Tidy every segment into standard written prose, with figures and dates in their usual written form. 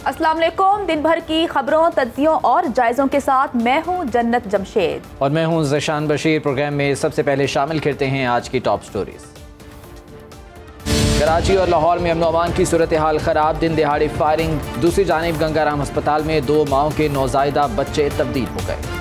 अस्सलाम वालेकुम। दिन भर की खबरों, तज्जियों और जायज़ों के साथ मैं हूं जन्नत जमशेद और मैं हूं ज़शान बशीर। प्रोग्राम में सबसे पहले शामिल करते हैं आज की टॉप स्टोरीज। कराची और लाहौर में अमन अमान की सूरत हाल खराब, दिन दिहाड़ी फायरिंग। दूसरी जानिब गंगाराम अस्पताल में 2 माहों के नौज़ायदा बच्चे तब्दील हो गए।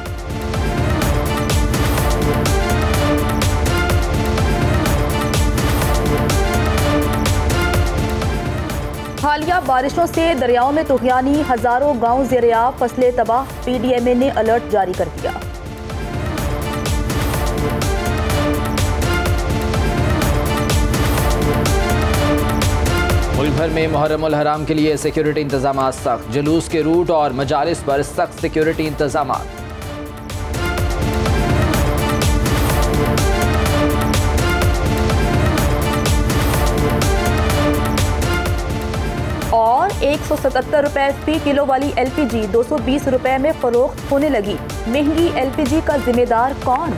हालिया बारिशों से दरियाओं में तुग़यानी, हजारों गांव ज़ेर-ए-आब, फसलें तबाह। PDMA ने अलर्ट जारी कर दिया। मुल्क भर में मुहर्रम उल हराम के लिए सिक्योरिटी इंतजाम सख्त, जुलूस के रूट और मजालिस पर सख्त सिक्योरिटी इंतजाम। और 177 रुपए फी किलो वाली LPG 220 रुपए में फरोख्त होने लगी। महंगी LPG का जिम्मेदार कौन?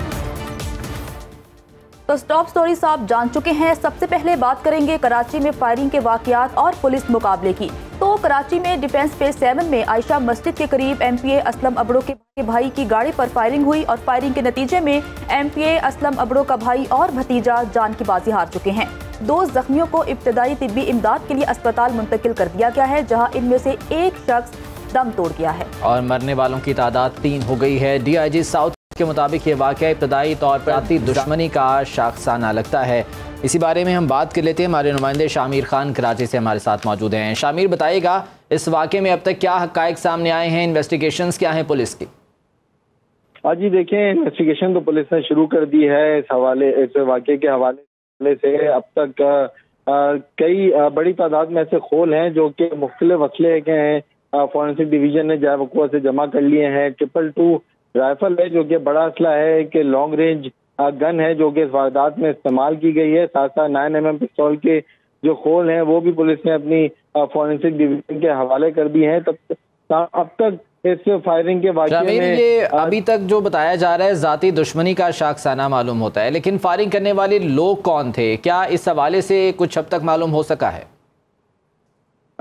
तो टॉप स्टोरी आप जान चुके हैं। सबसे पहले बात करेंगे कराची में फायरिंग के वाकयात और पुलिस मुकाबले की। तो कराची में डिफेंस फेज 7 में आयशा मस्जिद के करीब MPA असलम अबड़ो के भाई की गाड़ी पर फायरिंग हुई और फायरिंग के नतीजे में MPA असलम अबड़ो का भाई और भतीजा जान की बाजी हार चुके हैं। 2 जख्मियों को इब्तदाई तिब्बी इमदाद के लिए अस्पताल मुंतकिल कर दिया गया है, जहां इनमें से एक शख्स दम तोड़ गया है और मरने वालों की तादाद 3 हो गई है। DIG साउथ के मुताबिक ये वाक़या इब्तदाई तौर पर आती दुश्मनी का शाखसाना लगता है। इसी बारे में हम बात कर लेते हैं। हमारे नुमाइंदे शामिर खान कराची से हमारे साथ मौजूद हैं। शामिर, बताइएगा इस वाक़े में अब तक क्या हक़ाइक़ सामने आए हैं, इन्वेस्टिगेशंस क्या हैं पुलिस की? हाँ जी, देखें, इन्वेस्टिगेशन तो पुलिस ने शुरू कर दी है। इस वाक़े के हवाले से अब तक कई बड़ी तादाद में ऐसे खोल हैं जो कि मुख्तलिफ असले के हैं। फॉरेंसिक डिवीजन ने जाए वक़ुआ से जमा कर लिए हैं। 222 राइफल है जो कि बड़ा असला है, कि लॉन्ग रेंज गन है जो कि इस वारदात में इस्तेमाल की गई है। साथ साथ 9mm पिस्तौल के जो खोल हैं वो भी पुलिस ने अपनी फॉरेंसिक डिवीजन के हवाले कर दिए हैं। अब तक इस फायरिंग के वाक़े में ये अभी तक जो बताया जा रहा है ज़ाती दुश्मनी का शाखसाना मालूम होता है, लेकिन फायरिंग करने वाले लोग कौन थे, क्या इस हवाले से कुछ अब तक मालूम हो सका है?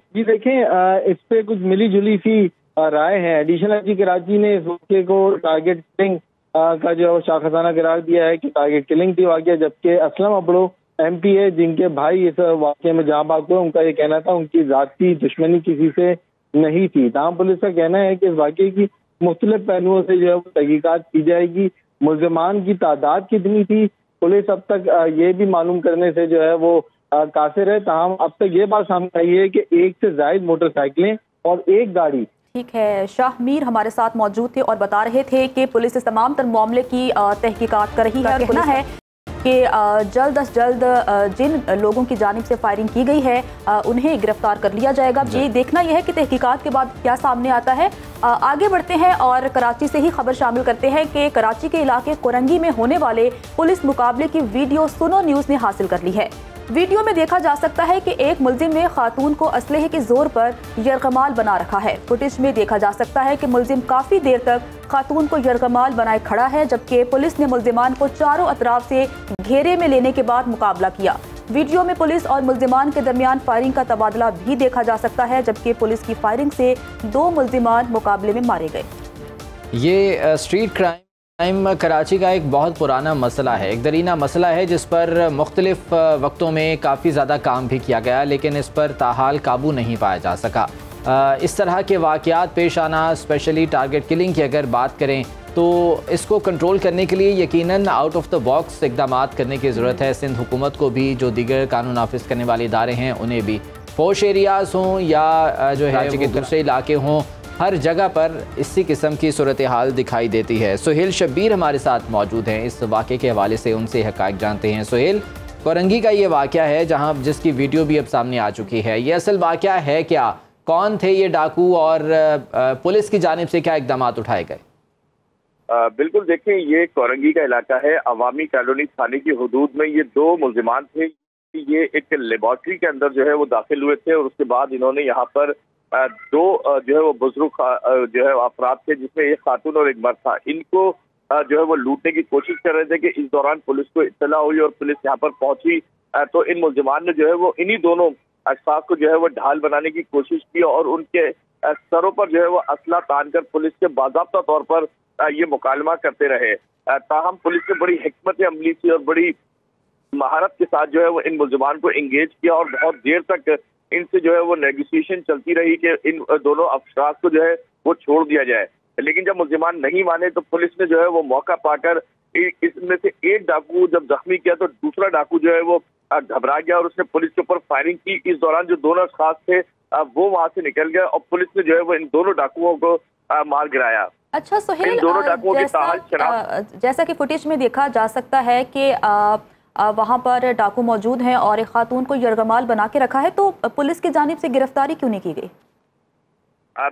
जी देखें, इस पे कुछ मिली जुली सी राय है। एडिशनल IG कराची ने इस वाक़े को टारगेट किलिंग का जो शाखसाना करार दिया है कि टारगेट किलिंग थी वाक़या, जबकि असलम अबड़ो MPA जिनके भाई इस वाक़े में जहाँ बाग हुए, उनका ये कहना था उनकी ज़ाती दुश्मनी किसी से नहीं थी। तमाम पुलिस का कहना है कि इस वाक़े की मुख्तलिफ पहलुओं से जो है वो तहकीकात की जाएगी। मुल्ज़िमान की तादाद कितनी थी, पुलिस अब तक ये भी मालूम करने से जो है वो कासिर है। ताहम अब तक ये बात सामने आई है कि 1 से ज़ायद मोटरसाइकिलें और 1 गाड़ी। ठीक है, शाहमीर हमारे साथ मौजूद थे और बता रहे थे कि पुलिस इस तमाम तर मामले की तहकीकात कर रही है। कहना है कि जल्द अज जल्द जिन लोगों की जानिब से फायरिंग की गई है उन्हें गिरफ्तार कर लिया जाएगा। ये देखना यह है कि तहकीकात के बाद क्या सामने आता है। आगे बढ़ते हैं और कराची से ही खबर शामिल करते हैं कि कराची के इलाके कोरंगी में होने वाले पुलिस मुकाबले की वीडियो सुनो न्यूज़ ने हासिल कर ली है। वीडियो में देखा जा सकता है कि एक मुल्जिम ने खातून को असलहे के जोर पर यरगमाल बना रखा है। फुटेज में देखा जा सकता है कि मुल्जिम काफी देर तक खातून को यरगमाल बनाए खड़ा है, जबकि पुलिस ने मुल्जिमान को चारों अतराफ से घेरे में लेने के बाद मुकाबला किया। वीडियो में पुलिस और मुल्जिमान के दरमियान फायरिंग का तबादला भी देखा जा सकता है, जबकि पुलिस की फायरिंग से 2 मुल्जिमान मुकाबले में मारे गए। ये स्ट्रीट क्राइम कराची का एक बहुत पुराना मसला है, एक दरीना मसला है जिस पर मुख्तलिफ वक्तों में काफ़ी ज़्यादा काम भी किया गया, लेकिन इस पर ताहाल काबू नहीं पाया जा सका। इस तरह के वाक़यात पेश आना, स्पेशली टारगेट किलिंग की अगर बात करें तो इसको कंट्रोल करने के लिए यकीनन आउट ऑफ द बॉक्स इकदाम करने की ज़रूरत है। सिंध हुकूमत को भी, जो दीगर कानून नाफिज करने वाले इदारे हैं उन्हें भी, पोश एरियाज़ हों या जो है के दूसरे इलाके हों, हर जगह पर इसी किस्म की सूरत हाल दिखाई देती है। सुहेल शब्बीर हमारे साथ मौजूद हैं, इस वाक़े के हवाले से उनसे हक़ाइक़ जानते हैं। सुहेल, कोरंगी का ये वाक़या है जहां जिसकी वीडियो भी अब सामने आ चुकी है, ये असल वाक़या है क्या? कौन थे ये डाकू और पुलिस की जानिब से क्या इक़दाम उठाए गए? बिल्कुल, देखें, ये कोरंगी का इलाका है। अवामी कॉलोनी थाने की हदूद में ये 2 मुल्जिमान थे। ये एक लेबॉर्ट्री के अंदर जो है वो दाखिल हुए थे और उसके बाद इन्होंने यहाँ पर 2 जो है वो बुजुर्ग जो है अफराद थे, जिसमें एक खातून और एक मर्द था। इनको जो है वो लूटने की कोशिश कर रहे थे कि इस दौरान पुलिस को इत्तला हुई और पुलिस यहाँ पर पहुंची तो इन मुल्जिमान ने जो है वो इन्हीं दोनों अशखास को जो है वो ढाल बनाने की कोशिश की और उनके सरों पर जो है वो असला तान कर पुलिस के बाज़ाब्ता तौर पर ये मुकालमा करते रहे। ताहम पुलिस ने बड़ी हिकमत अमली से और बड़ी महारत के साथ जो है वो इन मुल्जिमान को एंगेज किया और बहुत देर तक इनसे जो है वो नेगोशिएशन चलती रही कि इन दोनों अफराद को जो है वो छोड़ दिया जाए। लेकिन जब मुल्जिमान नहीं माने तो पुलिस ने जो है वो मौका पाकर इसमें से एक डाकू जब जख्मी किया तो दूसरा डाकू जो है वो घबरा गया और उसने पुलिस के ऊपर फायरिंग की। इस दौरान जो दोनों खास थे वो वहां से निकल गए और पुलिस ने जो है वो इन दोनों डाकुओं को मार गिराया। अच्छा सोहेल, इन दोनों डाकुओं की ताहाल शनाख्त जैसा कि फुटेज में देखा जा सकता है कि वहां पर डाकू मौजूद हैं और एक खातून को यरगमाल बना के रखा है, तो पुलिस की जानिब से गिरफ्तारी क्यों नहीं की गई?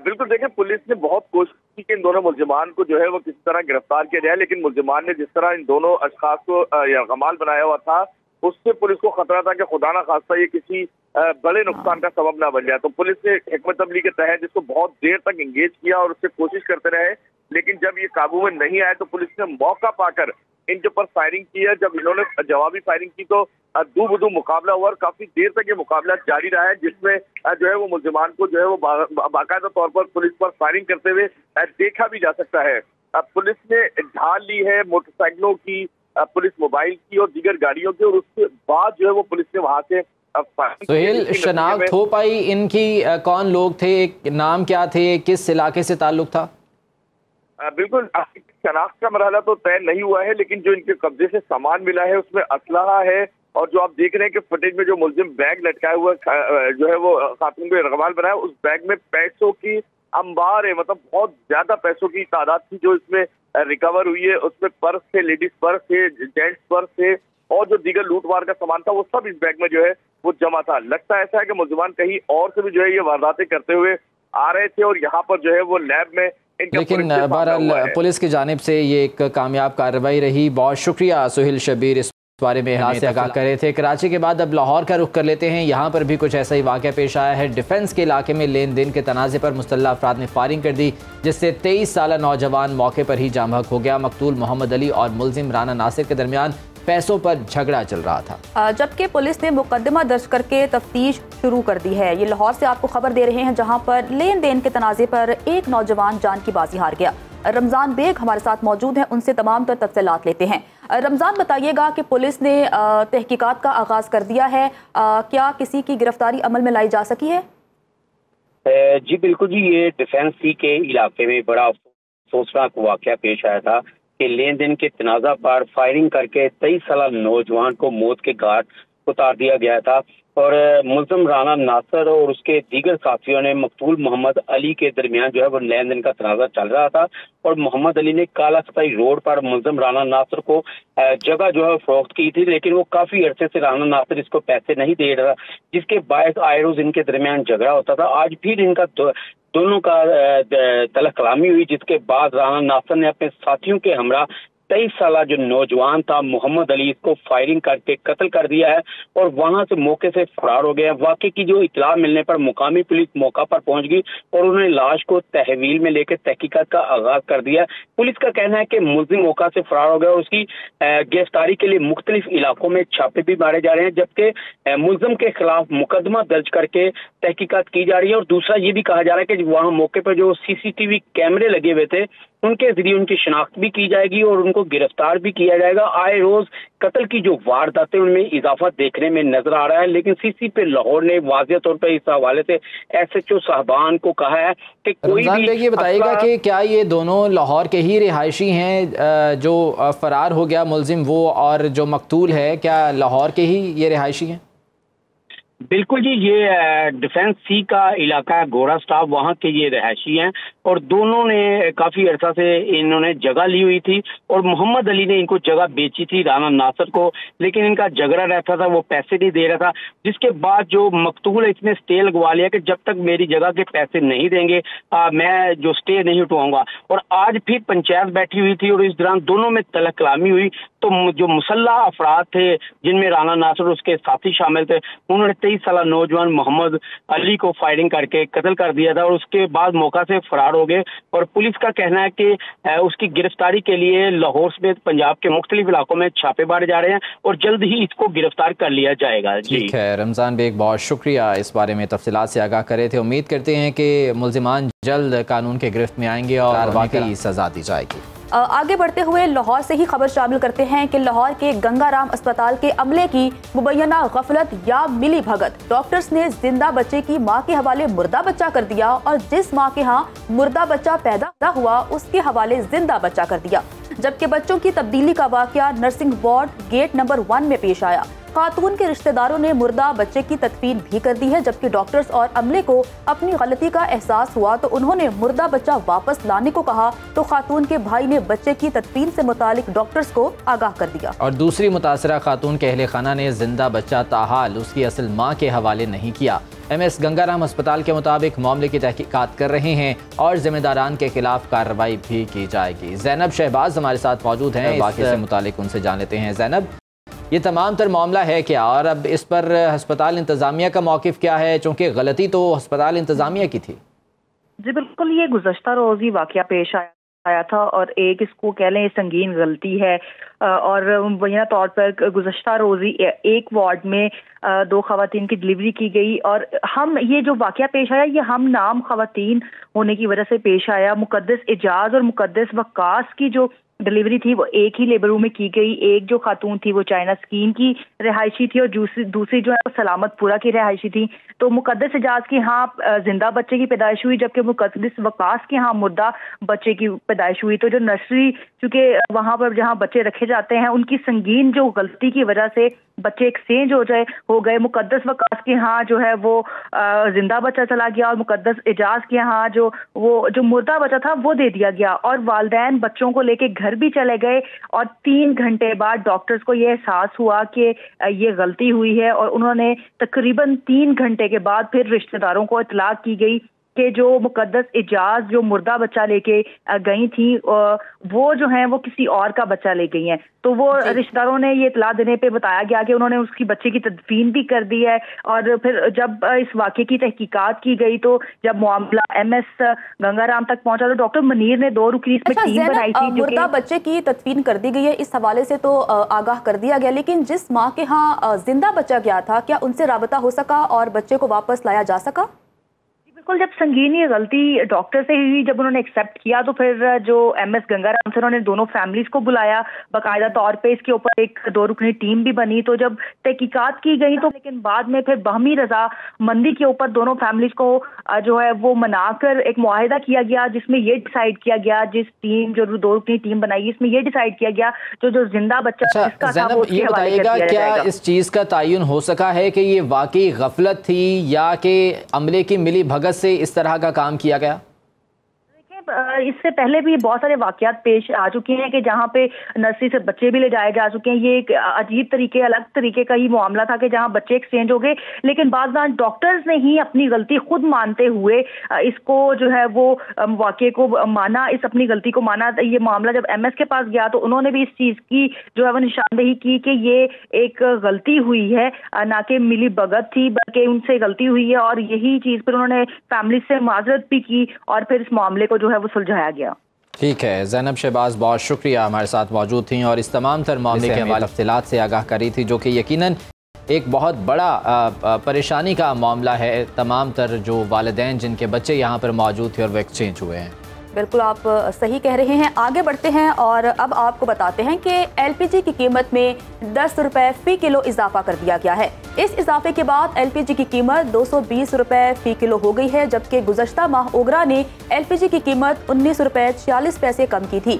बिल्कुल देखिए, पुलिस ने बहुत कोशिश की कि इन दोनों मुल्जिमान को जो है वो किसी तरह गिरफ्तार किया जाए, लेकिन मुल्जिमान ने जिस तरह इन दोनों अशखास को यरगमाल बनाया हुआ था उससे पुलिस को खतरा था कि खुदा ना खास्ता ये किसी बड़े नुकसान का सबब ना बन जाए। तो पुलिस ने हिकमत अमली के तहत इसको बहुत देर तक एंगेज किया और उससे कोशिश करते रहे, लेकिन जब ये काबू में नहीं आए तो पुलिस ने मौका पाकर इनके ऊपर फायरिंग की है। जब इन्होंने जवाबी फायरिंग की तो दो बदू मुकाबला हुआ और काफी देर तक ये मुकाबला जारी रहा है, जिसमें जो है वो मुल्जिमान को जो है वो बाकायदा तौर पर पुलिस पर फायरिंग करते हुए देखा भी जा सकता है। पुलिस ने ढाल ली है मोटरसाइकिलों की, पुलिस मोबाइल की और दीगर गाड़ियों की, और उसके बाद जो है वो पुलिस ने वहां से सोहेल, शनाख्त हो पाई इनकी? कौन लोग थे, नाम क्या थे, किस इलाके से ताल्लुक था? बिल्कुल शनाख्त का मरहला तो तय नहीं हुआ है, लेकिन जो इनके कब्जे से सामान मिला है उसमें असलहा है और जो आप देख रहे हैं कि फुटेज में जो मुल्जिम बैग लटकाया हुआ जो है वो खातून को यरगमाल बनाया, उस बैग में पैसों की अंबार है, मतलब बहुत ज्यादा पैसों की तादाद थी जो इसमें रिकवर हुई है। उसमें पर्स थे, लेडीज पर्स थे, जेंट्स पर्स थे और जो दीगर लूटमार का सामान था वो सब इस बैग में जो है वो जमा था। लगता ऐसा है कि मुल्जिमान कहीं और से भी जो है ये वारदातें करते हुए आ रहे थे और यहाँ पर जो है वो लैब में, लेकिन बहरहाल पुलिस की जानिब से ये एक कामयाब कार्रवाई रही। बहुत शुक्रिया सोहेल शब्बीर, इस बारे में हाथ से आगाह कर रहे थे। कराची के बाद अब लाहौर का रुख कर लेते हैं। यहाँ पर भी कुछ ऐसा ही वाक़या पेश आया है। डिफेंस के इलाके में लेन देन के तनाज़े पर मुस्तल्ला अफराद ने फायरिंग कर दी, जिससे 23 साला नौजवान मौके पर ही जाम बहक हो गया। मकतूल मोहम्मद अली और मुलजिम राना नासिर के दरमियान पैसों पर झगड़ा चल रहा था, जबकि पुलिस ने मुकदमा दर्ज करके तफ्तीश शुरू कर दी है। ये लाहौर से आपको खबर दे रहे हैं, जहाँ पर लेन देन के तनाज़े पर एक नौजवान जान की बाजी हार गया। रमज़ान बेग हमारे साथ मौजूद हैं, उनसे तमाम तर तफसीलात लेते हैं। रमज़ान, बताइएगा कि पुलिस ने तहकीकात का आगाज़ कर दिया है, क्या किसी की गिरफ्तारी अमल में लाई जा सकी है? जी बिल्कुल जी, ये डिफेंस सी के इलाके में बड़ा अफसोसनाक वाक़या पेश आया था कि लेन देन के तनाज़ा पर फायरिंग करके 23 साला नौजवान को मौत के घाट उतार दिया गया था और मुल्जिम राना नासिर और उसके दीगर साथियों ने मकतूल मोहम्मद अली के दरमियान जो है वो लेन देन का तनाज़ा चल रहा था और मोहम्मद अली ने काला सताई रोड पर मुल्जिम राना नासिर को जगह जो है फरोख्त की थी, लेकिन वो काफी अरसे से राना नासिर इसको पैसे नहीं दे रहा, जिसके बायस आए रोज इनके दरमियान झगड़ा होता था। आज फिर इनका दोनों का तलख कलामी हुई, जिसके बाद राना नासिर ने अपने साथियों के हमरा 23 साला जो नौजवान था मोहम्मद अली, इसको फायरिंग करके कत्ल कर दिया है और वहां से मौके से फरार हो गया। वाकई की जो इतला मिलने पर मुकामी पुलिस मौका पर पहुंच गई और उन्होंने लाश को तहवील में लेकर तहकीकात का आगाज कर दिया। पुलिस का कहना है कि मुलजिम मौका से फरार हो गया और उसकी गिरफ्तारी के लिए मुख्तलिफ इलाकों में छापे भी मारे जा रहे हैं, जबकि मुलजिम के खिलाफ मुकदमा दर्ज करके तहकीकात की जा रही है। और दूसरा ये भी कहा जा रहा है कि वहाँ मौके पर जो CCTV कैमरे लगे हुए थे उनके जरिए उनकी शिनाख्त भी की जाएगी और उनको गिरफ्तार भी किया जाएगा। आए रोज कत्ल की जो वारदातें उनमें इजाफा देखने में नजर आ रहा है, लेकिन CC पे लाहौर ने वाज़ेह तौर पर इस हवाले से SHO साहबान को कहा है कि कोई भी ये बताइएगा कि क्या ये दोनों लाहौर के ही रिहायशी हैं, जो फरार हो गया मुलजिम वो और जो मकतूल है, क्या लाहौर के ही ये रिहायशी हैं? बिल्कुल जी, ये डिफेंस सी का इलाका है, गोरा स्टाफ, वहाँ के ये रहायशी हैं और दोनों ने काफी अरसा से इन्होंने जगह ली हुई थी और मोहम्मद अली ने इनको जगह बेची थी राना नासिर को, लेकिन इनका झगड़ा रहता था, वो पैसे नहीं दे रहा था, जिसके बाद जो मकतूल है इसने स्टे लगवा लिया कि जब तक मेरी जगह के पैसे नहीं देंगे मैं जो स्टे नहीं उठवाऊंगा। और आज फिर पंचायत बैठी हुई थी और इस दौरान दोनों में तलख कलामी हुई, तो जो मुसल्ला अफराद थे जिनमें राना नासिर और उसके साथी शामिल थे, उन्होंने 23 साल नौजवान मोहम्मद अली को फायरिंग करके कत्ल कर दिया था और उसके बाद मौका से फरार हो गए। और पुलिस का कहना है कि उसकी गिरफ्तारी के लिए लाहौर समेत पंजाब के मुख्तलिफ इलाकों में छापे मारे जा रहे हैं और जल्द ही इसको गिरफ्तार कर लिया जाएगा। ठीक है रमजान बेग, बहुत शुक्रिया इस बारे में तफसीलात से आगाह करे थे। उम्मीद करते हैं कि मुल्जिमान जल्द कानून के गिरफ्त में आएंगे और वाकई सजा दी जाएगी। आगे बढ़ते हुए लाहौर से ही खबर शामिल करते हैं कि लाहौर के गंगाराम अस्पताल के अमले की मुबैना गफलत या मिली भगत, डॉक्टर्स ने जिंदा बच्चे की मां के हवाले मुर्दा बच्चा कर दिया और जिस मां के यहाँ मुर्दा बच्चा पैदा हुआ उसके हवाले जिंदा बच्चा कर दिया। जबकि बच्चों की तब्दीली का वाकया नर्सिंग वार्ड गेट नंबर 1 में पेश आया। खातून के रिश्तेदारों ने मुर्दा बच्चे की तदफीन भी कर दी है। जबकि डॉक्टर्स और अमले को अपनी गलती का एहसास हुआ तो उन्होंने मुर्दा बच्चा वापस लाने को कहा, तो खातून के भाई ने बच्चे की तदफीन से मुतालिक डॉक्टर्स को आगाह कर दिया। और दूसरी मुतासरा खातून के अहले खाना ने जिंदा बच्चा ताहाल उसकी असल माँ के हवाले नहीं किया। MS गंगाराम अस्पताल के मुताबिक मामले की तहकीकात कर रहे हैं और जिम्मेदारान के खिलाफ कार्रवाई भी की जाएगी। जैनब शहबाज हमारे साथ मौजूद हैं, वाक़े से मुतालिक उनसे जान लेते हैं। जैनब, ये तमाम तर मामला है क्या और अब इस पर अस्पताल इंतज़ामिया का मौक़िफ़ क्या है, चूँकि गलती तो अस्पताल इंतज़ामिया की थी? जी बिल्कुल, ये गुज़श्ता रोज़ ही वाक़या पेश आया था और एक इसको कह लें संगीन गलती है। और वही तौर पर गुज़श्ता रोज़ ही एक वार्ड में 2 ख़वातीन की डिलीवरी की गई और हम ये जो वाक़या पेश आया ये हम नाम ख़वातीन होने की वजह से पेश आया। मुक़द्दस एजाज और मुक़द्दस वक्कास की जो डिलीवरी थी वो एक ही लेबर रूम में की गई। एक जो खातून थी वो चाइना स्कीम की रिहायशी थी और दूसरी जो है वो सलामतपुरा की रिहायशी थी। तो मुक़द्दस एजाज के यहाँ जिंदा बच्चे की पैदाइश हुई जबकि मुक़द्दस वकास के यहाँ मुर्दा बच्चे की पैदाइश हुई। तो जो नर्सरी, चूँकि वहाँ पर जहाँ बच्चे रखे जाते हैं, उनकी संगीन जो गलती की वजह से बच्चे एक्सचेंज हो गए। मुक़द्दस वकास के यहाँ जो है वो जिंदा बच्चा चला गया और मुक़द्दस एजाज के यहाँ जो मुर्दा बच्चा था वो दे दिया गया और वालिदैन बच्चों को लेके घर भी चले गए। और 3 घंटे बाद डॉक्टर्स को ये एहसास हुआ कि ये गलती हुई है और उन्होंने तकरीबन 3 घंटे के बाद फिर रिश्तेदारों को इत्तला की गई कि जो मुक़द्दस एजाज जो मुर्दा बच्चा लेके गई थी वो जो है वो किसी और का बच्चा ले गई हैं। तो वो रिश्तेदारों ने ये इत्तला देने पे बताया गया कि उन्होंने उसकी बच्चे की तदफीन भी कर दी है। और फिर जब इस वाक़े की तहकीकात की गई तो जब मामला MS गंगाराम तक पहुंचा तो डॉक्टर मनीर ने 2 रुकनी इसमें टीम बनाई थी। मुर्दा बच्चे की तदफीन कर दी गई है, इस हवाले से तो आगाह कर दिया गया, लेकिन जिस माँ के यहाँ जिंदा बच्चा गया था क्या उनसे राबता हो सका और बच्चे को वापस लाया जा सका? बिल्कुल, जब संगीनी गलती डॉक्टर से हुई, जब उन्होंने एक्सेप्ट किया तो फिर जो MS गंगाराम से उन्होंने दोनों फैमिलीज को बुलाया बाकायदा तौर पे। इसके ऊपर एक 2 रुकनी टीम भी बनी। तो जब तहकीकात की गई तो लेकिन बाद में फिर बाहमी रजामंदी के ऊपर दोनों फैमिलीज को जो है वो मनाकर एक मुआहिदा किया गया जिसमें ये डिसाइड किया गया, जिस टीम जो 2 रुकनी टीम बनाई इसमें ये डिसाइड किया गया जो जिंदा बच्चा जिसका था वो उसके हवाले कर दिया जाएगा। क्या इस चीज का तयन हो सका है कि ये वाकई गफलत थी या कि अमले की मिली भगत से इस तरह का काम किया गया? इससे पहले भी बहुत सारे वाकयात पेश आ चुके हैं कि जहाँ पे नर्सरी से बच्चे भी ले जाए जा चुके हैं। ये एक अजीब तरीके, अलग तरीके का ही मामला था कि जहाँ बच्चे एक्सचेंज हो गए, लेकिन बाद में डॉक्टर्स ने ही अपनी गलती खुद मानते हुए इसको जो है वो वाकये को माना, इस अपनी गलती को माना। ये मामला जब MS के पास गया तो उन्होंने भी इस चीज़ की जो है वो निशानदेही की कि ये एक गलती हुई है, ना कि मिली भगत थी बल्कि उनसे गलती हुई है। और यही चीज़ फिर उन्होंने फैमिली से माजरत भी की और फिर इस मामले को जो है वो सुलझाया गया। ठीक है, ज़ैनब शहबाज बहुत शुक्रिया, हमारे साथ मौजूद थी और इस तमाम तर मामले के हवाले तफसीलात से आगाह करी थी, जो कि यकीनन एक बहुत बड़ा परेशानी का मामला है। तमाम तर जो वालिदैन जिनके बच्चे यहाँ पर मौजूद थे और वो एक्सचेंज हुए हैं। बिल्कुल आप सही कह रहे हैं। आगे बढ़ते हैं और अब आपको बताते हैं कि LPG की कीमत में 10 रुपये फ़ी किलो इजाफा कर दिया गया है। इस इजाफे के बाद LPG की कीमत 220 रुपये फ़ी किलो हो गई है, जबकि गुज़श्ता माह ओगरा ने LPG की कीमत 19 रुपये 46 पैसे कम की थी।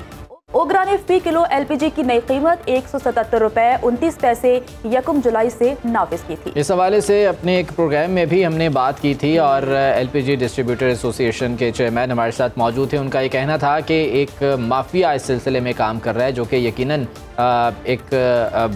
ओगरा ने फ़ी किलो LPG की नई कीमत 177 रुपये 29 पैसे 1 जुलाई से नाफिज की थी। इस हवाले से अपने एक प्रोग्राम में भी हमने बात की थी और LPG डिस्ट्रीब्यूटर एसोसिएशन के चेयरमैन हमारे साथ मौजूद थे। उनका ये कहना था कि एक माफिया इस सिलसिले में काम कर रहा है, जो कि यकीनन एक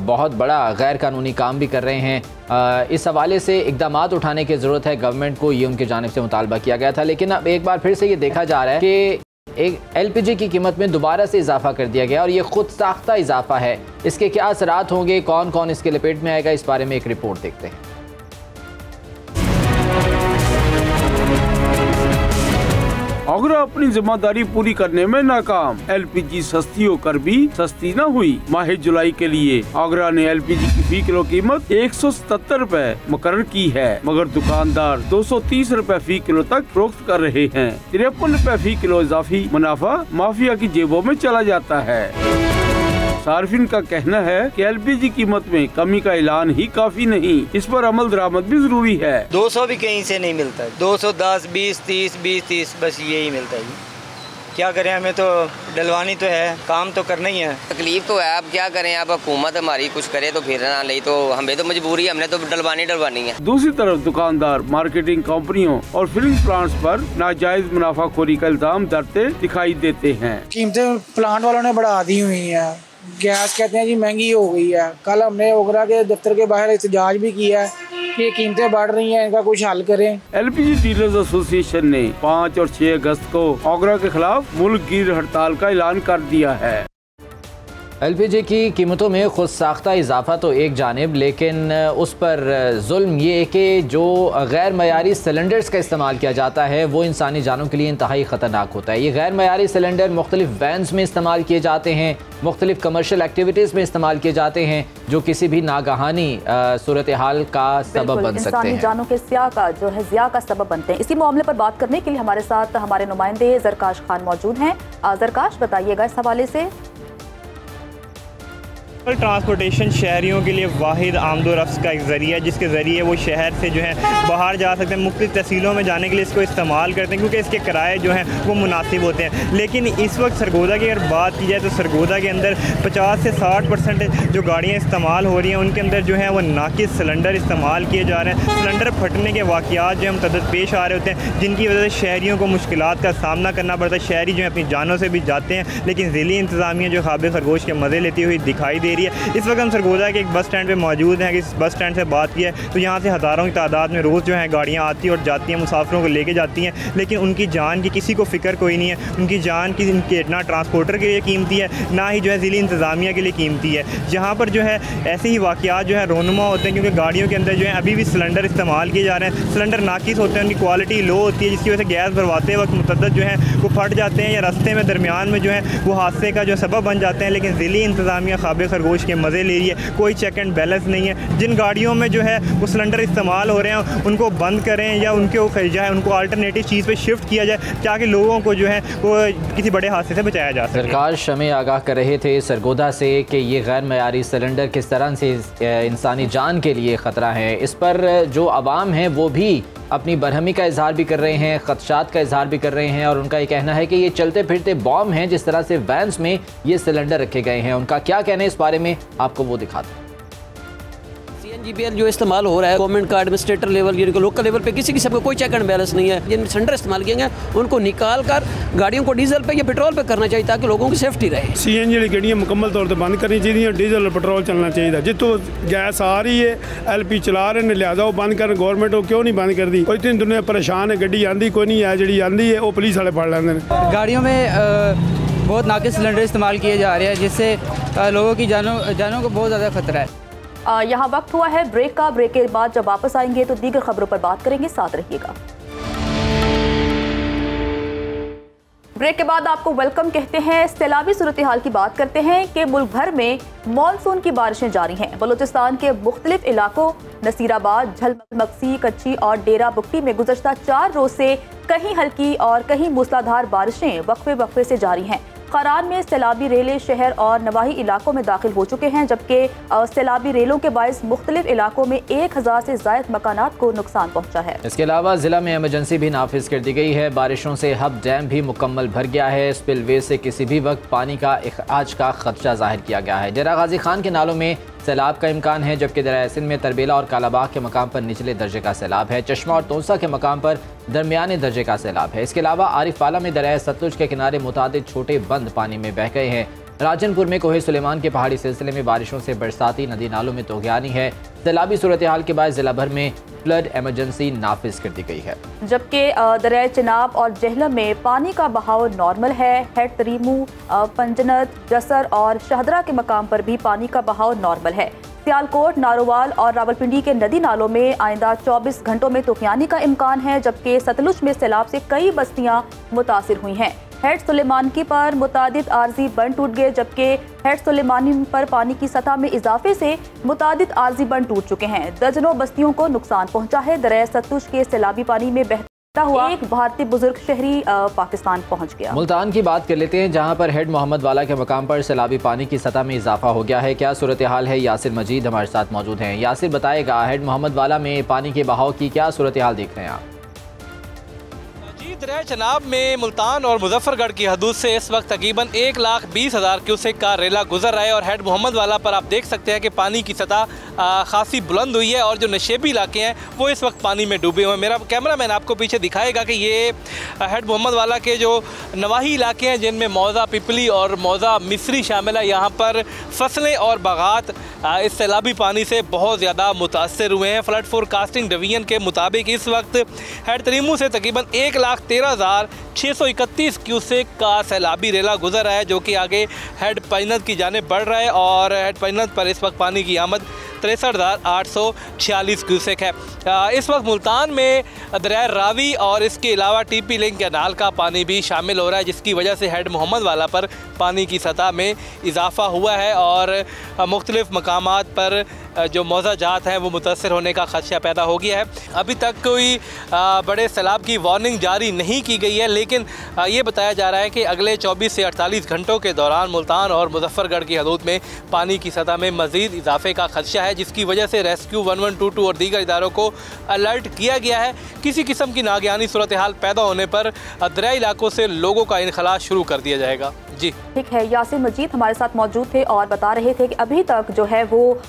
बहुत बड़ा गैर कानूनी काम भी कर रहे हैं। इस हवाले से इक़दाम उठाने की ज़रूरत है गवर्नमेंट को, ये उनकी जानिब से मुतालबा किया गया था। लेकिन अब एक बार फिर से ये देखा जा रहा है कि एक LPG की कीमत में दोबारा से इजाफा कर दिया गया और ये खुद साख्ता इजाफा है। इसके क्या असरात होंगे, कौन कौन इसके लपेट में आएगा, इस बारे में एक रिपोर्ट देखते हैं। आगरा अपनी जिम्मेदारी पूरी करने में नाकाम। LPG सस्ती होकर भी सस्ती न हुई। माह जुलाई के लिए आगरा ने LPG की फी किलो कीमत 177 रुपए मुकर्रर की है, मगर दुकानदार 230 रुपए फी किलो तक फरोख्त कर रहे हैं। 53 रुपए फी किलो इजाफी मुनाफा माफिया की जेबों में चला जाता है। सार्फिन का कहना है कि LPG कीमत में कमी का ऐलान ही काफी नहीं, इस पर अमल दरामद भी जरूरी है। 200 भी कहीं से नहीं मिलता, 210, 20, 30, 20, 30 बस यही मिलता है। क्या करें, हमें तो डलवानी तो है, काम तो करना ही है। तकलीफ तो है, अब क्या करें, अब हुकूमत हमारी कुछ करे तो फिर ना ले, तो हमें तो मजबूरी है, हमने तो डलवानी है। दूसरी तरफ दुकानदार मार्केटिंग कंपनियों और फिलिंग प्लांट्स पर नाजायज मुनाफाखोरी का इल्जाम धरते दिखाई देते हैं। कीमतें प्लांट वालों ने बढ़ा दी हुई है। गैस कहते हैं जी महंगी हो गई है। कल हमने ओगरा के दफ्तर के बाहर एहतजाज भी किया है कि कीमतें बढ़ रही हैं, इनका कुछ हल करें। LPG डीलर्स एसोसिएशन ने 5 और 6 अगस्त को ओगरा के खिलाफ मुल्क गिर हड़ताल का ऐलान कर दिया है। LPG की कीमतों में खुद साख्ता इजाफा तो एक जानिब, लेकिन उस पर जुल्म ये कि जो गैर मयारी सिलेंडर्स का इस्तेमाल किया जाता है वो इंसानी जानों के लिए इंतहाई ख़तरनाक होता है। ये गैर मयारी सिलेंडर मुख्तलिफ वैन्स में इस्तेमाल किए जाते हैं, मुख्तलिफ कमर्शियल एक्टिविटीज़ में इस्तेमाल किए जाते हैं, जो किसी भी नागहानी सूरत हाल का सबब बन सकते हैं, जानों के ज़िया का सबब बनते हैं। इसी मामले पर बात करने के लिए हमारे साथ हमारे नुमाइंदे जरकाश खान मौजूद हैं। जरकाश, बताइएगा इस हवाले से। ट्रांसपोर्टेशन शहरियों के लिए वाहिद आमदोरफ्त का एक ज़रिया है, जिसके ज़रिए वो शहर से जो है बाहर जा सकते हैं। मुख्तलिफ तहसीलों में जाने के लिए इसको इस्तेमाल करते हैं क्योंकि इसके किराए जो हैं वो मुनासिब होते हैं। लेकिन इस वक्त सरगोदा की अगर बात की जाए तो सरगोदा के अंदर 50 से 60% जो गाड़ियाँ इस्तेमाल हो रही हैं उनके अंदर जो है वो नाकिस सिलेंडर इस्तेमाल किए जा रहे हैं। सिलेंडर फटने के वाक़यात जो है मुतअद्दिद पेश आ रहे होते हैं, जिनकी वजह से शहरियों को मुश्किलात का सामना करना पड़ता है। शहरी जो है अपनी जानों से भी जाते हैं, लेकिन ज़िली इंतज़ामिया जो ख़ाबे खरगोश के मज़े लेती हुई दिखाई दे रही है। इस वक्त हम सरगोदा के एक बस स्टैंड पे मौजूद हैं। इस बस स्टैंड से बात की है तो यहाँ से हज़ारों की तादाद में रोज़ जो है गाड़ियाँ आती और जाती हैं, मुसाफिरों को लेके जाती हैं, लेकिन उनकी जान की किसी को फ़िक्र कोई नहीं है। उनकी जान की ना ट्रांसपोर्टर के लिए कीमती है, ना ही जो है ज़िली इंतज़ामिया के लिए कीमती है। यहाँ पर जो है ऐसे ही वाक़यात जो है रोनुमा होते हैं, क्योंकि गाड़ियों के अंदर जो है अभी भी सिलेंडर इस्तेमाल किए जा रहे हैं। सिलेंडर नाकिस होते हैं, उनकी क्वालिटी लो होती है, जिसकी वजह से गैस भरवाते वक्त मुतअद्दिद जो है वो फट जाते हैं या रास्ते में दरमियान में जो है वो हादसे का जो सबब बन जाते हैं। लेकिन ज़िली इंतज़ामिया ख़ाबे खरगोश के मज़े ले रही है, कोई चेक एंड बैलेंस नहीं है। जिन गाड़ियों में जो है वो सिलेंडर इस्तेमाल हो रहे हैं उनको बंद करें या उनको जो है उनको अल्टरनेटिव चीज़ पे शिफ्ट किया जाए, ताकि लोगों को जो है वो किसी बड़े हादसे से बचाया जा सके। सरकार शमे आगाह कर रहे थे सरगोदा से कि ये गैर मयारी सिलेंडर किस तरह से इंसानी जान के लिए ख़तरा है। इस पर जो आवाम है वो भी अपनी बरहमी का इजहार भी कर रहे हैं, ख़दशात का इजहार भी कर रहे हैं, और उनका ये कहना है कि ये चलते फिरते बॉम्ब हैं जिस तरह से वैन्स में ये सिलेंडर रखे गए हैं। उनका क्या कहना है इस बारे में आपको वो दिखाते हैं। CNGBL जो इस्तेमाल हो रहा है गवर्नमेंट का एडमिनिस्ट्रेटर लेवल यानी लोकल लेवल पे किसी किस्म का कोई चेक एंड बैलेंस नहीं है। जिन सिलेंडर इस्तेमाल किए गए उनको निकाल कर गाड़ियों को डीजल पे या पेट्रोल पे करना चाहिए ताकि लोगों की सेफ्टी रहे। CNG वाली गाड़ियाँ मुकम्मल तौर पर बंद करनी चाहिए, डीजल और पेट्रोल चलना चाहिए। जितों गैस आ रही है LP चला रहे हैं, लिहाजा वो बंद कर। गवर्नमेंट वो क्यों नहीं बंद कर दी? कोई इतनी दुनिया परेशान है, गड्डी आंदी कोई नहीं है, जी आंदी है वो पुलिस वाले फड़ लेंगे। गाड़ियों में बहुत नाकिस सिलेंडर इस्तेमाल किए जा रहे हैं, जिससे लोगों की जानों को बहुत ज़्यादा खतरा है। यहाँ वक्त हुआ है ब्रेक का। ब्रेक के बाद जब वापस आएंगे तो दीगर खबरों पर बात करेंगे, साथ रहिएगा। ब्रेक के बाद आपको वेलकम कहते हैं। सैलाबी सूरत हाल की बात करते हैं कि मुल्क भर में मानसून की बारिशें जारी हैं। बलूचिस्तान के मुख्तलिफ इलाकों नसीराबाद, झलमक्सी, कच्ची और डेरा बुक्टी में गुज़श्ता 4 रोज से कहीं हल्की और कहीं मूसलाधार बारिशें वक्फे वक्फे से जारी हैं। करान में सैलाबी रेलें शहर और नवाही इलाकों में दाखिल हो चुके हैं, जबकि सैलाबी रेलों के बायस मुख्तलिफ इलाकों में 1000 से ज़ायद मकानात को नुकसान पहुंचा है। इसके अलावा जिला में इमरजेंसी भी नाफिज कर दी गई है। बारिशों से हब डैम भी मुकम्मल भर गया है। स्पिलवे से किसी भी वक्त पानी का इखराज का खदशा जाहिर किया गया है। डेरा गाजी खान के नालों में सैलाब का इम्कान है, जबकि दरिया सिंध में तरबेला और कालाबाग के मकाम पर निचले दर्जे का सैलाब है। चश्मा और तोसा के मकाम पर दरमियाने दर्जे का सैलाब है। इसके अलावा आरिफवाला में दरिया सतलुज के किनारे मुतादिद छोटे बंद पानी में बह गए हैं। राजनपुर में कोहे सुलेमान के पहाड़ी सिलसिले में बारिशों से बरसाती नदी नालों में तोगयानी है। सैलाबी सूरत हाल के बाद जिला भर में फ्लड इमरजेंसी नाफिज कर दी गई है, जबकि दरिया चिनाब और जहलम में पानी का बहाव नॉर्मल है। हेड तरीमू, पंजनत, जसर और शहदरा के मकाम पर भी पानी का बहाव नॉर्मल है। सियालकोट, नारोवाल और रावलपिंडी के नदी नालों में आइंदा 24 घंटों में तूफानी का इम्कान है, जबकि सतलुज में सैलाब से कई बस्तियां मुतासिर हुई हैं। हेड सुलेमानी पर मुतादिद आर्जी बंद टूट गए, जबकि हेड सुलेमानी पर पानी की सतह में इजाफे से मुतादिद आर्जी बंद टूट चुके हैं। दर्जनों बस्तियों को नुकसान पहुंचा है। दरिया सतलुज के सैलाबी पानी में बहता हुआ एक भारतीय बुजुर्ग शहरी पाकिस्तान पहुंच गया। मुल्तान की बात कर लेते हैं, जहां पर हेड मोहम्मद वाला के मकाम पर सैलाबी पानी की सतह में इजाफा हो गया है। क्या सूरत हाल है? यासिर मजीद हमारे साथ मौजूद हैं। यासिर बताएगा, हेड मोहम्मद वाला में पानी के बहाव की क्या सूरत हाल देख रहे हैं आप? दरिया चनाब में मुल्तान और मुजफ्फरगढ़ की हदूद से इस वक्त तकरीबन 1,20,000 क्यूसेक का रेला गुजर रहा है और हेड मोहम्मद वाला पर आप देख सकते हैं कि पानी की सतह खासी बुलंद हुई है और जो नशेबी इलाके हैं वो इस वक्त पानी में डूबे हुए हैं। मेरा कैमरामैन आपको पीछे दिखाएगा कि ये हेड मोहम्मद वाला के जो नवाही इलाके हैं, जिनमें मौज़ा पिपली और मौज़ा मिस्री शामिल है, यहाँ पर फसलें और बागात इस सैलाबी पानी से बहुत ज़्यादा मुतासर हुए हैं। फ्लड फोरकास्टिंग डिवीजन के मुताबिक इस वक्त हेड तरीमू से तकरीबन 1,13,631 क्यूसेक का सैलाबी रेला गुजर रहा है, जो कि आगे हेड पैनत की जानिब बढ़ रहा है और हेड पैनत पर इस वक्त पानी की आमद 63,846 क्यूसेक है। इस वक्त मुल्तान में दरिया रावी और इसके अलावा टीपी लिंक कैनाल का पानी भी शामिल हो रहा है, जिसकी वजह से हेड मोहम्मद वाला पर पानी की सतह में इजाफा हुआ है और मुख्तलिफ मकामात पर जो मौज़ा जात हैं वो मुतासर होने का खदशा पैदा हो गया है। अभी तक कोई बड़े सैलाब की वार्निंग जारी नहीं की गई है, लेकिन ये बताया जा रहा है कि अगले 24 से 48 घंटों के दौरान मुल्तान और मुजफ्फरगढ़ की हदूद में पानी की सतह में मज़ीद इजाफे का खदशा है, जिसकी वजह से रेस्क्यू 1122 और दीगर इदारों को अलर्ट किया गया है। किसी किस्म की नागयानी सूरत हाल पैदा होने पर दरियाई इलाकों से लोगों का इनखला शुरू कर दिया जाएगा। जी ठीक है, यासिर मजीद हमारे साथ मौजूद थे और बता रहे थे कि अभी तक जो है वो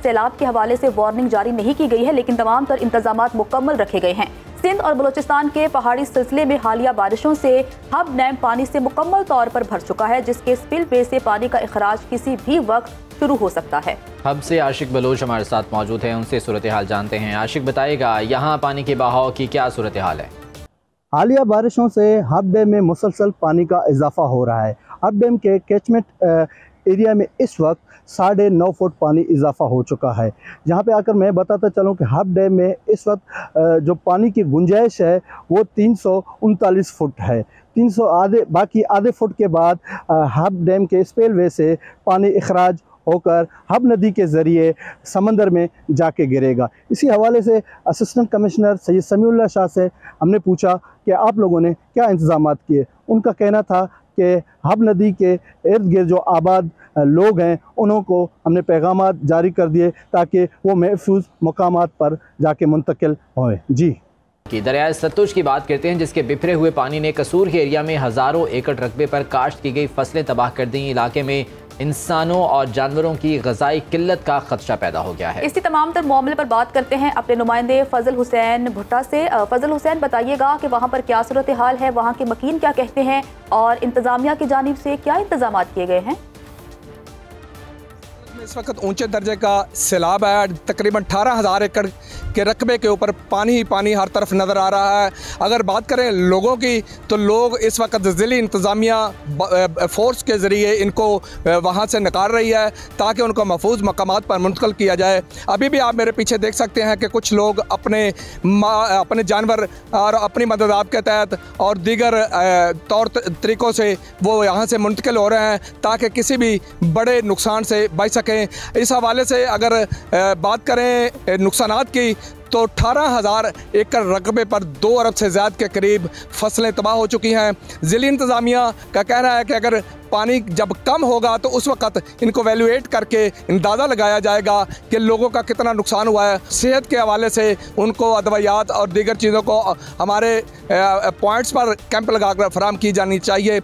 सैलाब के हवाले से वार्निंग जारी नहीं की गई है, लेकिन तमाम तर इंतजामात मुकम्मल रखे गए हैं। सिंध और बलूचिस्तान के पहाड़ी सिलसिले में हालिया बारिशों से हब डैम पानी से मुकम्मल तौर पर भर चुका है, जिसके स्पिलवे से पानी का इखराज किसी भी वक्त शुरू हो सकता है। हब से आशिक बलोच हमारे साथ मौजूद हैं, उनसे सूरत हाल जानते हैं। आशिक बताएगा, यहाँ पानी के बहाव की क्या सूरत हाल है? हालिया बारिशों से हब डैम में मुसलसल पानी का इजाफा हो रहा है। हब डैम के कैचमेंट एरिया में इस वक्त 9.5 फुट पानी इजाफा हो चुका है। यहाँ पे आकर मैं बताता चलूँ कि हब डैम में इस वक्त जो पानी की गुंजाइश है वो 339 फुट है। 300 बाकी आधे फुट के बाद हब डैम के स्पेलवे से पानी इखराज होकर हब नदी के ज़रिए समंदर में जाके गिरेगा। इसी हवाले से असिस्टेंट कमिश्नर सैयद समीउल्लाह शाह से हमने पूछा कि आप लोगों ने क्या इंतज़ामात किए। उनका कहना था कि हब नदी के इर्द गिर्द जो आबाद लोग हैं उन्हों को हमने पैगामात जारी कर दिए ताकि वो महफूज मकामात पर जाके मुंतकिल होए। जी कि दरिया सतलुज की बात करते हैं, जिसके बिखरे हुए पानी ने कसूर के एरिया में हज़ारों एकड़ रकबे पर काश्त की गई फसलें तबाह कर दी। इलाके में इंसानों और जानवरों की ग़िज़ाई किल्लत का खदशा पैदा हो गया है। इसी तमाम तर मामले पर बात करते हैं अपने नुमाइंदे फजल हुसैन भुट्टा से। फजल हुसैन, बताइएगा कि वहाँ पर क्या सूरत हाल है, वहाँ के मकीन क्या कहते हैं और इंतज़ामिया की जानिब से क्या इंतजाम किए गए हैं? इस वक्त ऊंचे दर्जे का सैलाब है। तकरीबन 18,000 एकड़ के रकबे के ऊपर पानी ही पानी हर तरफ नज़र आ रहा है। अगर बात करें लोगों की, तो लोग इस वक्त ज़िली इंतज़ामिया फ़ोर्स के ज़रिए इनको वहाँ से निकाल रही है ताकि उनको महफूज मकामात पर मुंतकिल किया जाए। अभी भी आप मेरे पीछे देख सकते हैं कि कुछ लोग अपने जानवर और अपनी मदद के तहत और दीगर तौर तरीक़ों से वो यहाँ से मुंतकिल हो रहे हैं ताकि किसी भी बड़े नुकसान से बच सकें। इस हवाले से अगर बात करें नुकसानात की, तो 18,000 एकड़ रकबे पर 2 अरब से ज़्यादा के करीब फसलें तबाह हो चुकी हैं। ज़िली इंतज़ामिया का कहना है कि अगर पानी जब कम होगा तो उस वक्त इनको वैल्यूएट करके अंदाज़ा लगाया जाएगा कि लोगों का कितना नुकसान हुआ है। सेहत के हवाले से उनको अदवायात और दीगर चीज़ों को हमारे पॉइंट्स पर कैंप लगाकर फराहम की जानी चाहिए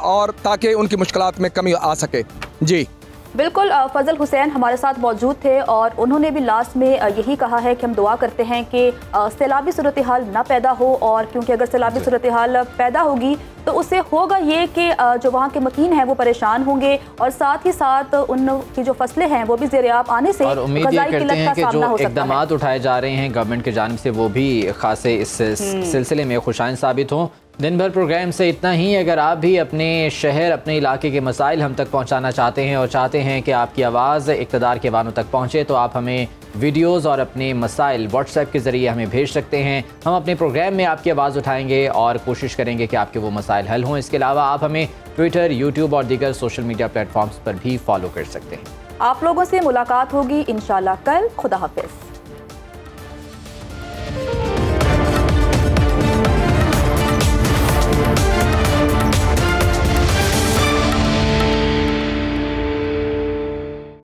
और ताकि उनकी मुश्किलात में कमी आ सके। जी बिल्कुल, फजल हुसैन हमारे साथ मौजूद थे और उन्होंने भी लास्ट में यही कहा है कि हम दुआ करते हैं कि सैलाबी सूरत हाल ना पैदा हो, और क्योंकि अगर सैलाबी सूरत हाल पैदा होगी तो उससे होगा ये कि जो वहाँ के मकीन हैं वो परेशान होंगे और साथ ही साथ उनकी जो फसलें हैं वो भी ज़ेर-ए-आब आने से ग़िज़ाई किल्लत का सामना हो सकता है। इक़दामात उठाए जा रहे हैं गवर्नमेंट की जानिब से, वो भी खासे इस सिलसिले में खुशाइन साबित हों। दिन भर प्रोग्राम से इतना ही। अगर आप भी अपने शहर, अपने इलाके के मसाइल हम तक पहुंचाना चाहते हैं और चाहते हैं कि आपकी आवाज़ इक़्तिदार के वानों तक पहुंचे, तो आप हमें वीडियोस और अपने मसाइल व्हाट्सएप के ज़रिए हमें भेज सकते हैं। हम अपने प्रोग्राम में आपकी आवाज़ उठाएंगे और कोशिश करेंगे कि आपके वो मसाइल हल हों। इसके अलावा आप हमें ट्विटर, यूट्यूब और दीगर सोशल मीडिया प्लेटफॉर्म्स पर भी फॉलो कर सकते हैं। आप लोगों से मुलाकात होगी इंशाल्लाह कल। खुदा हाफिज़।